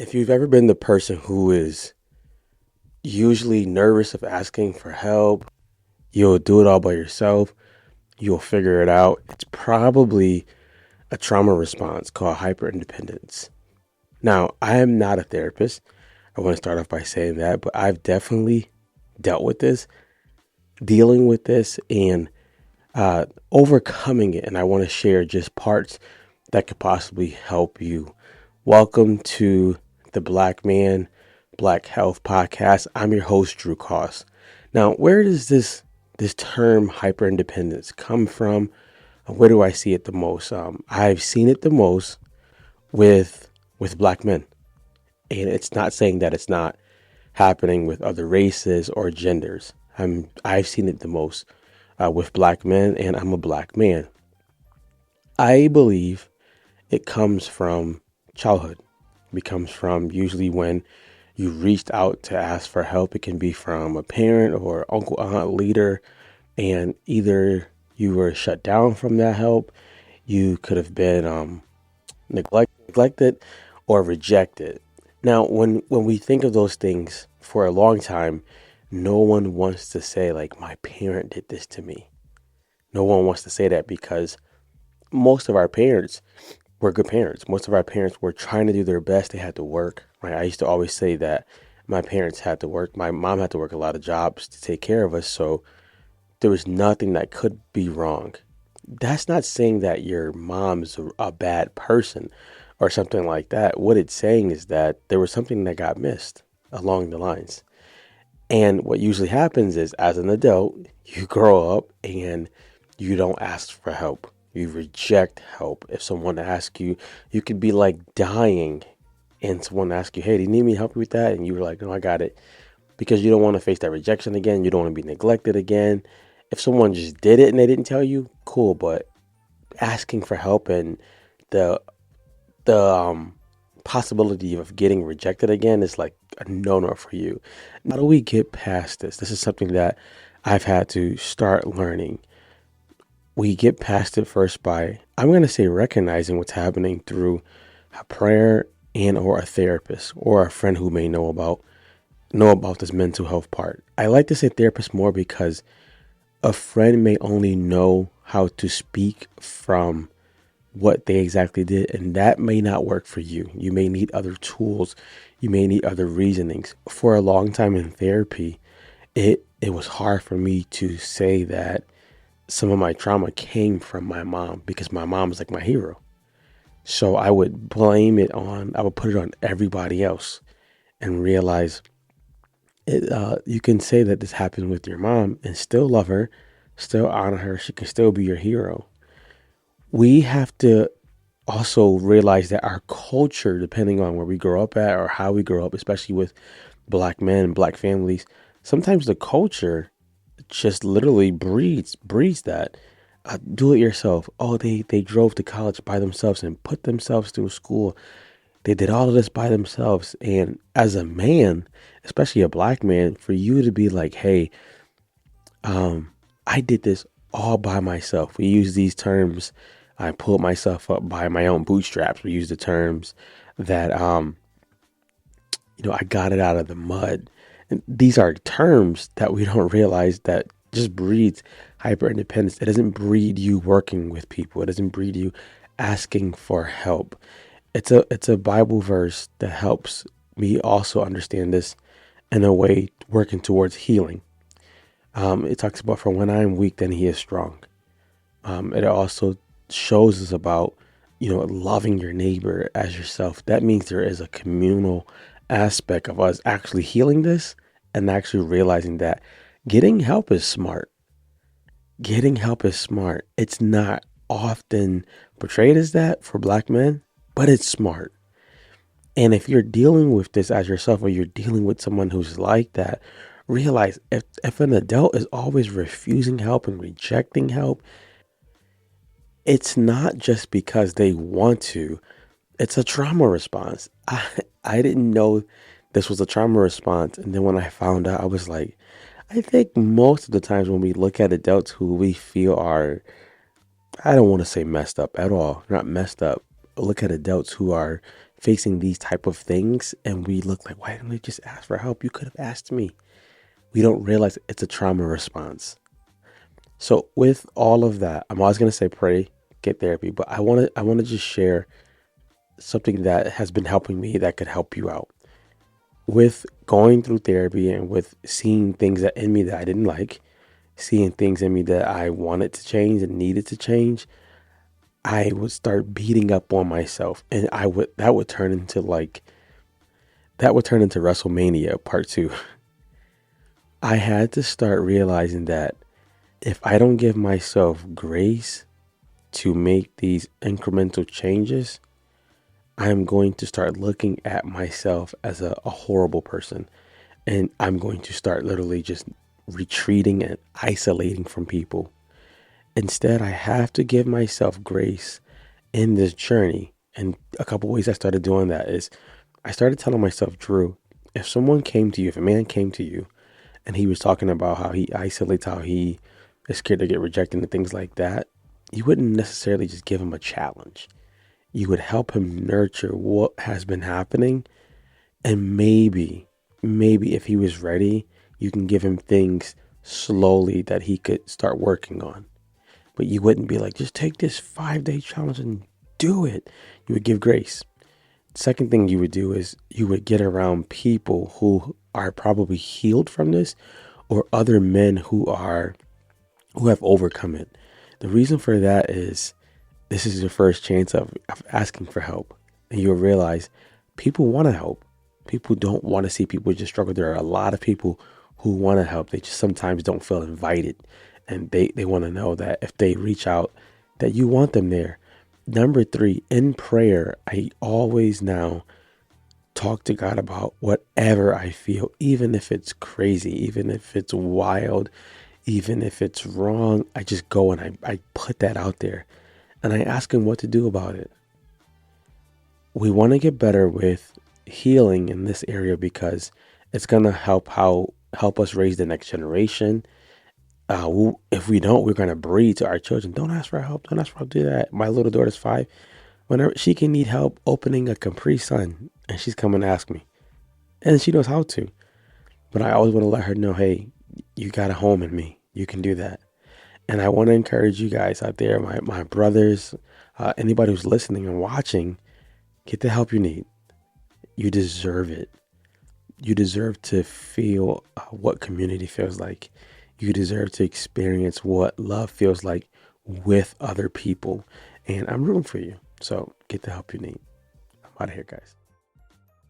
If you've ever been the person who is usually nervous of asking for help, you'll do it all by yourself, you'll figure it out. It's probably a trauma response called hyperindependence. Now, I am not a therapist. I want to start off by saying that, but I've definitely dealt with this, dealing with this, and overcoming it. And I want to share just parts that could possibly help you. Welcome to the Black Man, Black Health Podcast. I'm your host, Drew Koss. Now, where does this term hyperindependence come from? Where do I see it the most? I've seen it the most with Black men, and it's not saying that it's not happening with other races or genders. I've seen it the most with Black men, and I'm a Black man. I believe it comes from childhood. It comes from usually when you reached out to ask for help. It can be from a parent or uncle, aunt, leader, and either you were shut down from that help, you could have been neglected or rejected. Now, when we think of those things for a long time, no one wants to say like my parent did this to me. No one wants to say that because most of our parents were good parents. Most of our parents were trying to do their best. They had to work, right? I used to always say that my parents had to work. My mom had to work a lot of jobs to take care of us. So there was nothing that could be wrong. That's not saying that your mom's a bad person or something like that. What it's saying is that there was something that got missed along the lines. And what usually happens is as an adult, you grow up and you don't ask for help. You reject help. If someone asks you, you could be like dying and someone asks you, hey, do you need me to help you with that? And you were like, no, I got it. Because you don't want to face that rejection again. You don't want to be neglected again. If someone just did it and they didn't tell you, cool. But asking for help and the the possibility of getting rejected again is like a no-no for you. How do we get past this? This is something that I've had to start learning. We get past it first by, I'm going to say, recognizing what's happening through a prayer and or a therapist or a friend who may know about this mental health part. I like to say therapist more because a friend may only know how to speak from what they exactly did, and that may not work for you. You may need other tools. You may need other reasonings. For a long time in therapy, it was hard for me to say that some of my trauma came from my mom because my mom was like my hero. So I would I would put it on everybody else and realize you can say that this happened with your mom and still love her, still honor her. She can still be your hero. We have to also realize that our culture, depending on where we grow up at or how we grow up, especially with Black men and Black families, sometimes the culture just literally breeds that. Do it yourself. Oh, they drove to college by themselves and put themselves through school. They did all of this by themselves. And as a man, especially a Black man, for you to be like, hey, I did this all by myself. We use these terms. I pulled myself up by my own bootstraps. We use the terms that, I got it out of the mud. And these are terms that we don't realize that just breeds hyper independence. It doesn't breed you working with people. It doesn't breed you asking for help. It's a Bible verse that helps me also understand this in a way working towards healing. It talks about for when I am weak, then he is strong. It also shows us about, loving your neighbor as yourself. That means there is a communal aspect of us actually healing this and actually realizing that getting help is smart. Getting help is smart. It's not often portrayed as that for Black men, but it's smart. And if you're dealing with this as yourself or you're dealing with someone who's like that, realize if an adult is always refusing help and rejecting help, it's not just because they want to. It's a trauma response. I didn't know this was a trauma response. And then when I found out, I was like, I think most of the times when we look at adults who we feel are, I don't want to say messed up at all, not messed up. Look at adults who are facing these type of things and we look like, why didn't we just ask for help? You could have asked me. We don't realize it's a trauma response. So with all of that, I'm always going to say pray, get therapy, but I want to just share something that has been helping me that could help you out. With going through therapy and with seeing things that in me that I didn't like, seeing things in me that I wanted to change and needed to change, I would start beating up on myself, and I would that would turn into WrestleMania part 2. I had to start realizing that if I don't give myself grace to make these incremental changes, I'm going to start looking at myself as a horrible person. And I'm going to start literally just retreating and isolating from people. Instead, I have to give myself grace in this journey. And a couple ways I started doing that is I started telling myself, Drew, if someone came to you, if a man came to you and he was talking about how he isolates, how he is scared to get rejected and things like that, you wouldn't necessarily just give him a challenge. You would help him nurture what has been happening. And maybe if he was ready, you can give him things slowly that he could start working on. But you wouldn't be like, just take this 5-day challenge and do it. You would give grace. Second thing you would do is you would get around people who are probably healed from this, or other men who have overcome it. The reason for that is this is your first chance of asking for help. And you'll realize people want to help. People don't want to see people just struggle. There are a lot of people who want to help. They just sometimes don't feel invited. And they want to know that if they reach out, that you want them there. Number 3, in prayer, I always now talk to God about whatever I feel, even if it's crazy, even if it's wild, even if it's wrong. I just go and I put that out there and I ask him what to do about it. We want to get better with healing in this area because it's going to help us raise the next generation. If we don't, we're going to breed to our children. Don't ask for help. Don't ask for help. Do that. My little daughter's 5. Whenever she can need help opening a Capri Sun, and she's coming to ask me, and she knows how to. But I always want to let her know, hey, you got a home in me. You can do that. And I want to encourage you guys out there, my brothers, anybody who's listening and watching, get the help you need. You deserve it. You deserve to feel what community feels like. You deserve to experience what love feels like with other people. And I'm rooting for you. So get the help you need. I'm out of here, guys.